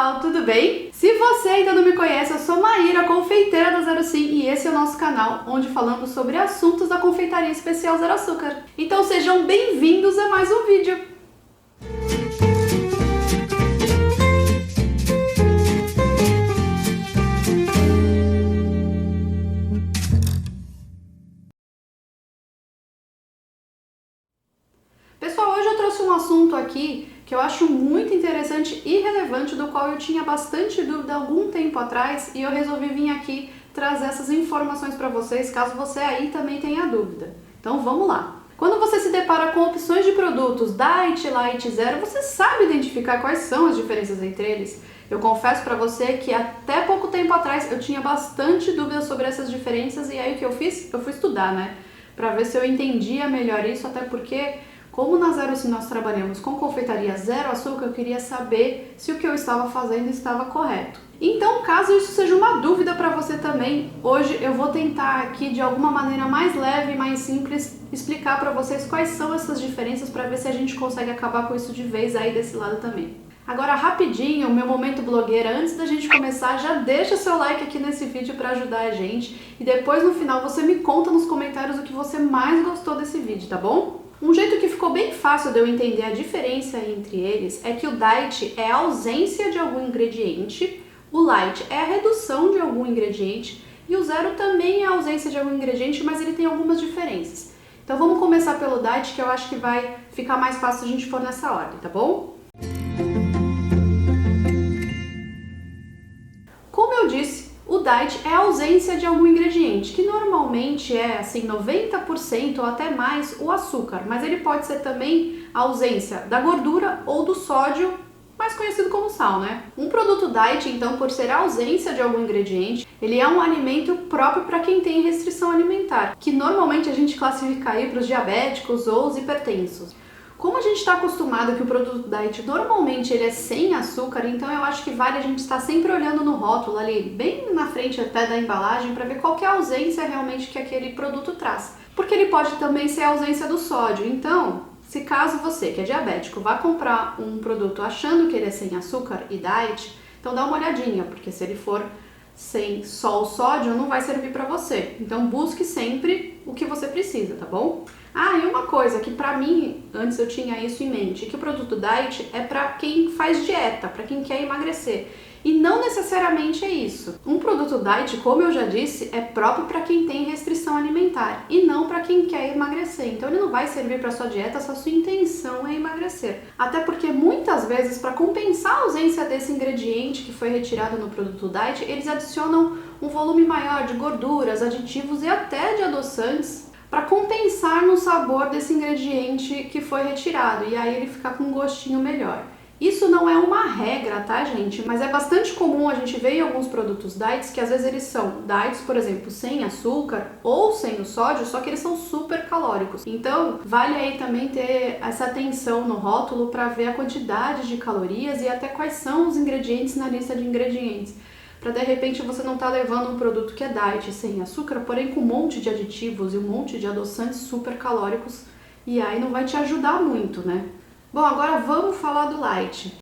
pessoal, tudo bem? Se você ainda não me conhece, eu sou Maíra, confeiteira da Zero Sim, e esse é o nosso canal, onde falamos sobre assuntos da confeitaria especial Zero Açúcar. Então sejam bem-vindos a mais um vídeo! Pessoal, hoje eu trouxe um assunto aqui que eu acho muito interessante e relevante, do qual eu tinha bastante dúvida há algum tempo atrás, e eu resolvi vir aqui trazer essas informações para vocês, caso você aí também tenha dúvida. Então vamos lá! Quando você se depara com opções de produtos Diet, Light, Zero, você sabe identificar quais são as diferenças entre eles? Eu confesso para você que até pouco tempo atrás eu tinha bastante dúvida sobre essas diferenças, e aí o que eu fiz? Eu fui estudar, né? Para ver se eu entendia melhor isso, até porque como na Zero Sim nós trabalhamos com confeitaria zero açúcar, eu queria saber se o que eu estava fazendo estava correto. Então, caso isso seja uma dúvida para você também, hoje eu vou tentar aqui de alguma maneira mais leve e mais simples explicar para vocês quais são essas diferenças, para ver se a gente consegue acabar com isso de vez aí desse lado também. Agora, rapidinho, o meu momento blogueira, antes da gente começar, já deixa seu like aqui nesse vídeo para ajudar a gente, e depois no final você me conta nos comentários o que você mais gostou desse vídeo, tá bom? Um jeito que ficou bem fácil de eu entender a diferença entre eles é que o Diet é a ausência de algum ingrediente, o Light é a redução de algum ingrediente e o Zero também é a ausência de algum ingrediente, mas ele tem algumas diferenças. Então vamos começar pelo Diet, que eu acho que vai ficar mais fácil se a gente for nessa ordem, tá bom? Como eu disse, o Diet é a ausência de algum ingrediente, que normalmente é assim 90% ou até mais o açúcar, mas ele pode ser também a ausência da gordura ou do sódio, mais conhecido como sal, né? Um produto Diet, então, por ser a ausência de algum ingrediente, ele é um alimento próprio para quem tem restrição alimentar, que normalmente a gente classifica aí para os diabéticos ou os hipertensos. Como a gente está acostumado que o produto Diet normalmente ele é sem açúcar, então eu acho que vale a gente estar sempre olhando no rótulo ali, bem na frente até da embalagem, para ver qual que é a ausência realmente que aquele produto traz. Porque ele pode também ser a ausência do sódio. Então, se caso você que é diabético vá comprar um produto achando que ele é sem açúcar e Diet, então dá uma olhadinha, porque se ele for sem só o sódio não vai servir para você. Então busque sempre o que você precisa, tá bom? Ah, e uma coisa que pra mim, antes eu tinha isso em mente, que o produto Diet é pra quem faz dieta, pra quem quer emagrecer. E não necessariamente é isso. Um produto Diet, como eu já disse, é próprio para quem tem restrição alimentar e não para quem quer emagrecer. Então ele não vai servir para sua dieta se a sua intenção é emagrecer. Até porque muitas vezes, para compensar a ausência desse ingrediente que foi retirado no produto Diet, eles adicionam um volume maior de gorduras, aditivos e até de adoçantes para compensar no sabor desse ingrediente que foi retirado, e aí ele fica com um gostinho melhor. Isso não é uma regra, tá, gente? Mas é bastante comum a gente ver em alguns produtos diets que às vezes eles são diets, por exemplo, sem açúcar ou sem o sódio, só que eles são super calóricos. Então, vale aí também ter essa atenção no rótulo para ver a quantidade de calorias e até quais são os ingredientes na lista de ingredientes. Para de repente você não estar levando um produto que é diet sem açúcar, porém com um monte de aditivos e um monte de adoçantes super calóricos, e aí não vai te ajudar muito, né? Bom, agora vamos falar do Light.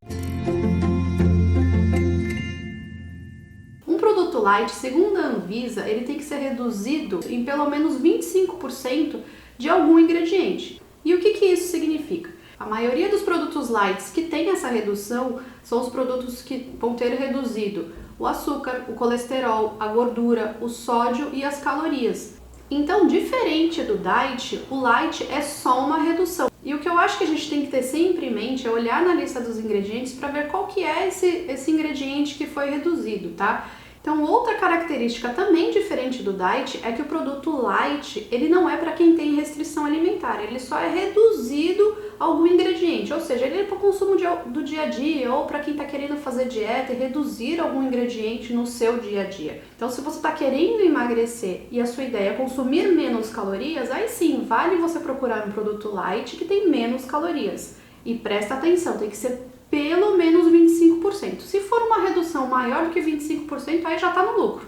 Um produto Light, segundo a Anvisa, ele tem que ser reduzido em pelo menos 25% de algum ingrediente. E o que isso significa? A maioria dos produtos lights que tem essa redução são os produtos que vão ter reduzido o açúcar, o colesterol, a gordura, o sódio e as calorias. Então, diferente do Diet, o Light é só uma redução. E o que eu acho que a gente tem que ter sempre em mente é olhar na lista dos ingredientes para ver qual que é esse ingrediente que foi reduzido, tá? Então, outra característica também diferente do Diet é que o produto Light, ele não é para quem tem restrição alimentar, ele só é reduzido a algum ingrediente, ou seja, ele é para o consumo do dia a dia ou para quem está querendo fazer dieta e reduzir algum ingrediente no seu dia a dia. Então, se você está querendo emagrecer e a sua ideia é consumir menos calorias, aí sim, vale você procurar um produto Light que tem menos calorias. E presta atenção, tem que ser pelo menos 25%. Se for uma redução maior do que 25%, aí já está no lucro.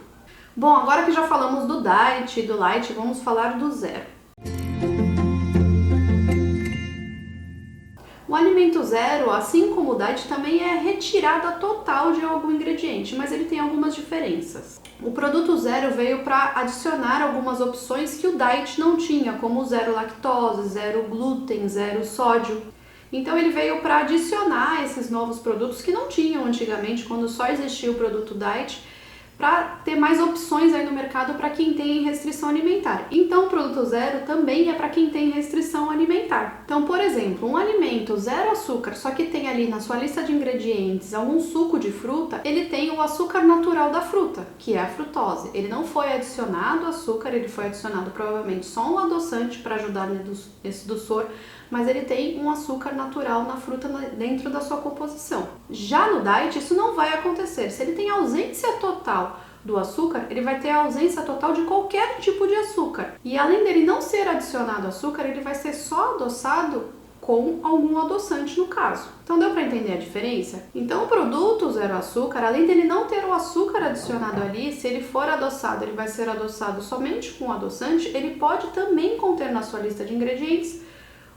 Bom, agora que já falamos do Diet e do Light, vamos falar do Zero. O alimento zero, assim como o diet, também é retirada total de algum ingrediente, mas ele tem algumas diferenças. O produto zero veio para adicionar algumas opções que o diet não tinha, como zero lactose, zero glúten, zero sódio. Então ele veio para adicionar esses novos produtos que não tinham antigamente, quando só existia o produto diet, para ter mais opções aí no mercado para quem tem restrição alimentar. Então o produto zero também é para quem tem restrição alimentar. Então, por exemplo, um alimento zero açúcar, só que tem ali na sua lista de ingredientes algum suco de fruta, ele tem o açúcar natural da fruta, que é a frutose. Ele não foi adicionado açúcar, ele foi adicionado provavelmente só um adoçante para ajudar nesse doçor, mas ele tem um açúcar natural na fruta dentro da sua composição. Já no diet isso não vai acontecer. Se ele tem ausência total do açúcar, ele vai ter a ausência total de qualquer tipo de açúcar. E além dele não ser adicionado açúcar, ele vai ser só adoçado com algum adoçante no caso. Então deu para entender a diferença? Então o produto zero açúcar, além dele não ter o açúcar adicionado ali, se ele for adoçado, ele vai ser adoçado somente com adoçante, ele pode também conter na sua lista de ingredientes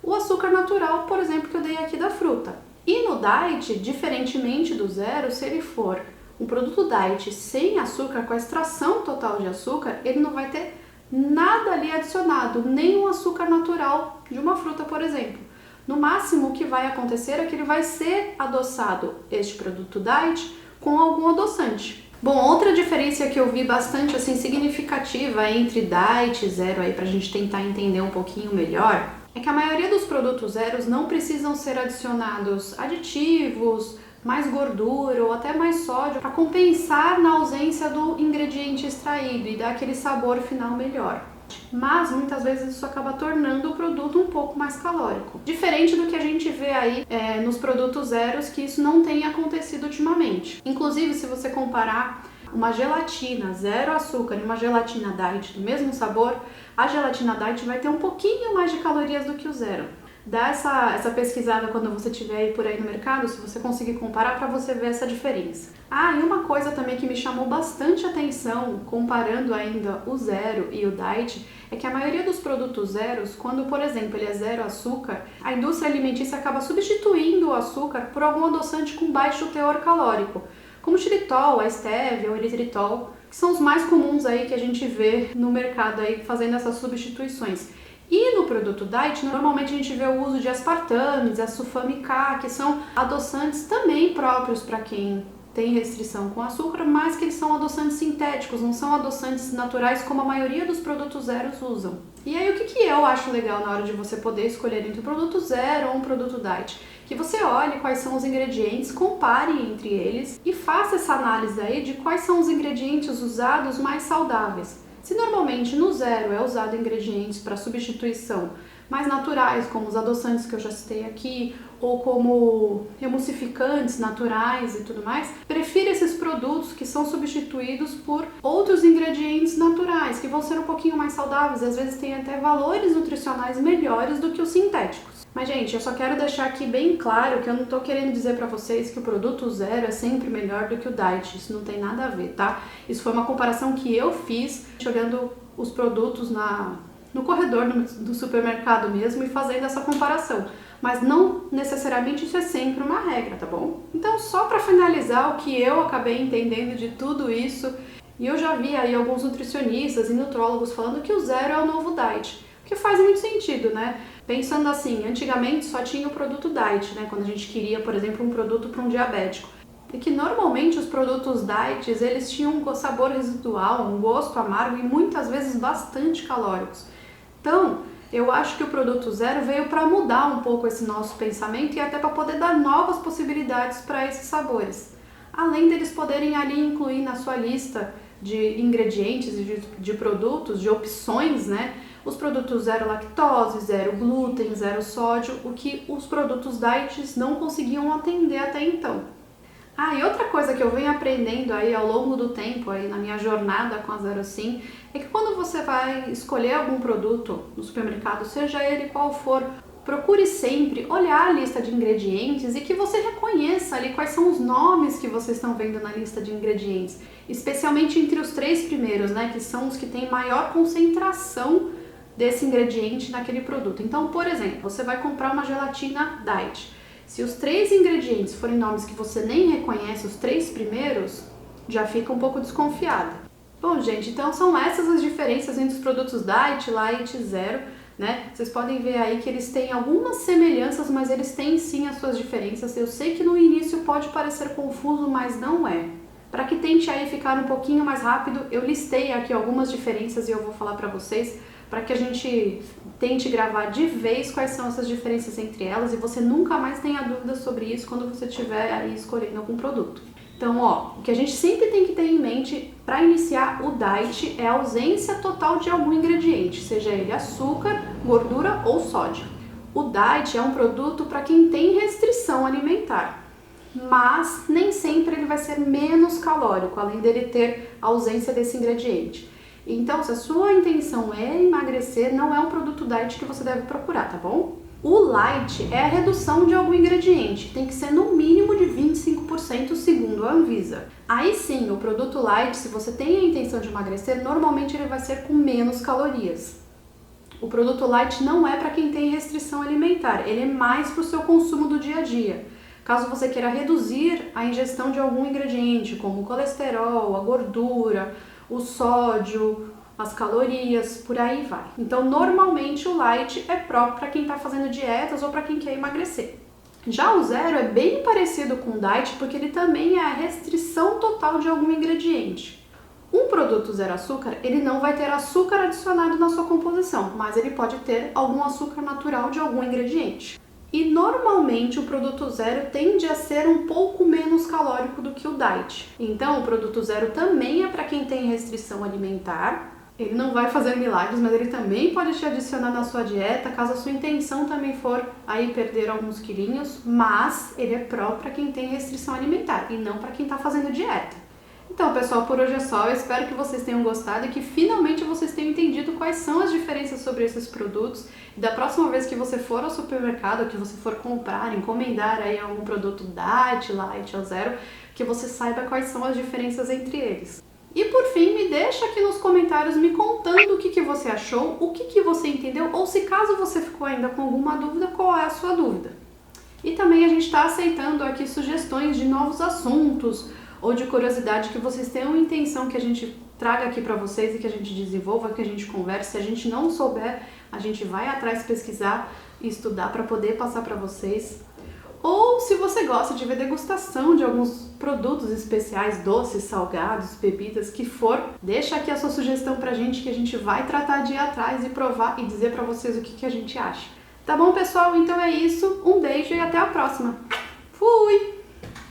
o açúcar natural, por exemplo, que eu dei aqui da fruta. E no diet, diferentemente do zero, se ele for um produto diet sem açúcar, com a extração total de açúcar, ele não vai ter nada ali adicionado, nem um açúcar natural de uma fruta, por exemplo. No máximo, o que vai acontecer é que ele vai ser adoçado, este produto diet, com algum adoçante. Bom, outra diferença que eu vi bastante assim significativa entre diet e zero aí pra gente tentar entender um pouquinho melhor, é que a maioria dos produtos zeros não precisam ser adicionados aditivos, mais gordura ou até mais sódio para compensar na ausência do ingrediente extraído e dar aquele sabor final melhor. Mas muitas vezes isso acaba tornando o produto um pouco mais calórico. Diferente do que a gente vê aí nos produtos zeros, que isso não tem acontecido ultimamente. Inclusive, se você comparar uma gelatina zero açúcar e uma gelatina diet do mesmo sabor, a gelatina diet vai ter um pouquinho mais de calorias do que o zero. Dá essa pesquisada quando você estiver aí por aí no mercado, se você conseguir comparar, para você ver essa diferença. Ah, e uma coisa também que me chamou bastante atenção, comparando ainda o zero e o diet, é que a maioria dos produtos zeros, quando, por exemplo, ele é zero açúcar, a indústria alimentícia acaba substituindo o açúcar por algum adoçante com baixo teor calórico, como o xilitol, a estévia, o eritritol, que são os mais comuns aí que a gente vê no mercado aí fazendo essas substituições. E no produto diet, normalmente a gente vê o uso de aspartames, a sulfame-K, que são adoçantes também próprios para quem tem restrição com açúcar, mas que eles são adoçantes sintéticos, não são adoçantes naturais como a maioria dos produtos zeros usam. E aí o que eu acho legal na hora de você poder escolher entre um produto zero ou um produto diet? Que você olhe quais são os ingredientes, compare entre eles e faça essa análise aí de quais são os ingredientes usados mais saudáveis. Se normalmente no zero é usado ingredientes para substituição mais naturais, como os adoçantes que eu já citei aqui, ou como emulsificantes naturais e tudo mais, prefira esses produtos que são substituídos por outros ingredientes naturais, que vão ser um pouquinho mais saudáveis e às vezes têm até valores nutricionais melhores do que os sintéticos. Mas, gente, eu só quero deixar aqui bem claro que eu não tô querendo dizer pra vocês que o produto zero é sempre melhor do que o diet. Isso não tem nada a ver, tá? Isso foi uma comparação que eu fiz olhando os produtos no corredor do supermercado mesmo e fazendo essa comparação. Mas não necessariamente isso é sempre uma regra, tá bom? Então, só pra finalizar o que eu acabei entendendo de tudo isso, e eu já vi aí alguns nutricionistas e nutrólogos falando que o zero é o novo diet, o que faz muito sentido, né? Pensando assim, antigamente só tinha o produto diet, né? Quando a gente queria, por exemplo, um produto para um diabético. E que normalmente os produtos diets, eles tinham um sabor residual, um gosto amargo e muitas vezes bastante calóricos. Então, eu acho que o produto zero veio para mudar um pouco esse nosso pensamento e até para poder dar novas possibilidades para esses sabores. Além deles poderem ali incluir na sua lista de ingredientes e de produtos, de opções, né? Os produtos zero lactose, zero glúten, zero sódio, o que os produtos diets não conseguiam atender até então. Ah, e outra coisa que eu venho aprendendo aí ao longo do tempo, aí na minha jornada com a Zero Sim, é que quando você vai escolher algum produto no supermercado, seja ele qual for, procure sempre olhar a lista de ingredientes e que você reconheça ali quais são os nomes que vocês estão vendo na lista de ingredientes, especialmente entre os 3 primeiros, né, que são os que têm maior concentração desse ingrediente naquele produto. Então, por exemplo, você vai comprar uma gelatina diet. Se os 3 ingredientes forem nomes que você nem reconhece, os 3 primeiros, já fica um pouco desconfiada. Bom, gente, então são essas as diferenças entre os produtos Diet, Light e Zero, né? Vocês podem ver aí que eles têm algumas semelhanças, mas eles têm sim as suas diferenças. Eu sei que no início pode parecer confuso, mas não é. Para que tente aí ficar um pouquinho mais rápido, eu listei aqui algumas diferenças e eu vou falar para vocês, para que a gente tente gravar de vez quais são essas diferenças entre elas e você nunca mais tenha dúvidas sobre isso quando você estiver aí escolhendo algum produto. Então, ó, o que a gente sempre tem que ter em mente para iniciar o diet é a ausência total de algum ingrediente, seja ele açúcar, gordura ou sódio. O diet é um produto para quem tem restrição alimentar, mas nem sempre ele vai ser menos calórico, além dele ter a ausência desse ingrediente. Então, se a sua intenção é emagrecer, não é um produto diet que você deve procurar, tá bom? O light é a redução de algum ingrediente, tem que ser no mínimo de 25% segundo a Anvisa. Aí sim, o produto light, se você tem a intenção de emagrecer, normalmente ele vai ser com menos calorias. O produto light não é para quem tem restrição alimentar, ele é mais para o seu consumo do dia a dia. Caso você queira reduzir a ingestão de algum ingrediente, como o colesterol, a gordura, o sódio, as calorias, por aí vai. Então, normalmente o light é próprio para quem está fazendo dietas ou para quem quer emagrecer. Já o zero é bem parecido com o diet porque ele também é a restrição total de algum ingrediente. Um produto zero açúcar, ele não vai ter açúcar adicionado na sua composição, mas ele pode ter algum açúcar natural de algum ingrediente. E normalmente o produto zero tende a ser um pouco menos calórico do que o diet. Então, o produto zero também é para quem tem restrição alimentar. Ele não vai fazer milagres, mas ele também pode te adicionar na sua dieta, caso a sua intenção também for aí perder alguns quilinhos, mas ele é próprio para quem tem restrição alimentar e não para quem está fazendo dieta. Então, pessoal, por hoje é só. Eu espero que vocês tenham gostado e que finalmente vocês tenham entendido quais são as diferenças sobre esses produtos. E da próxima vez que você for ao supermercado, que você for comprar, encomendar aí algum produto Diet, Light ou Zero, que você saiba quais são as diferenças entre eles. E por fim, me deixa aqui nos comentários me contando o que você achou, o que você entendeu, ou se caso você ficou ainda com alguma dúvida, qual é a sua dúvida. E também a gente está aceitando aqui sugestões de novos assuntos ou de curiosidade que vocês tenham intenção que a gente traga aqui para vocês e que a gente desenvolva, que a gente converse. Se a gente não souber, a gente vai atrás pesquisar e estudar para poder passar para vocês. Ou se você gosta de ver degustação de alguns produtos especiais, doces, salgados, bebidas, que for, deixa aqui a sua sugestão pra gente que a gente vai tratar de ir atrás e provar e dizer pra vocês o que a gente acha. Tá bom, pessoal? Então é isso. Um beijo e até a próxima. Fui!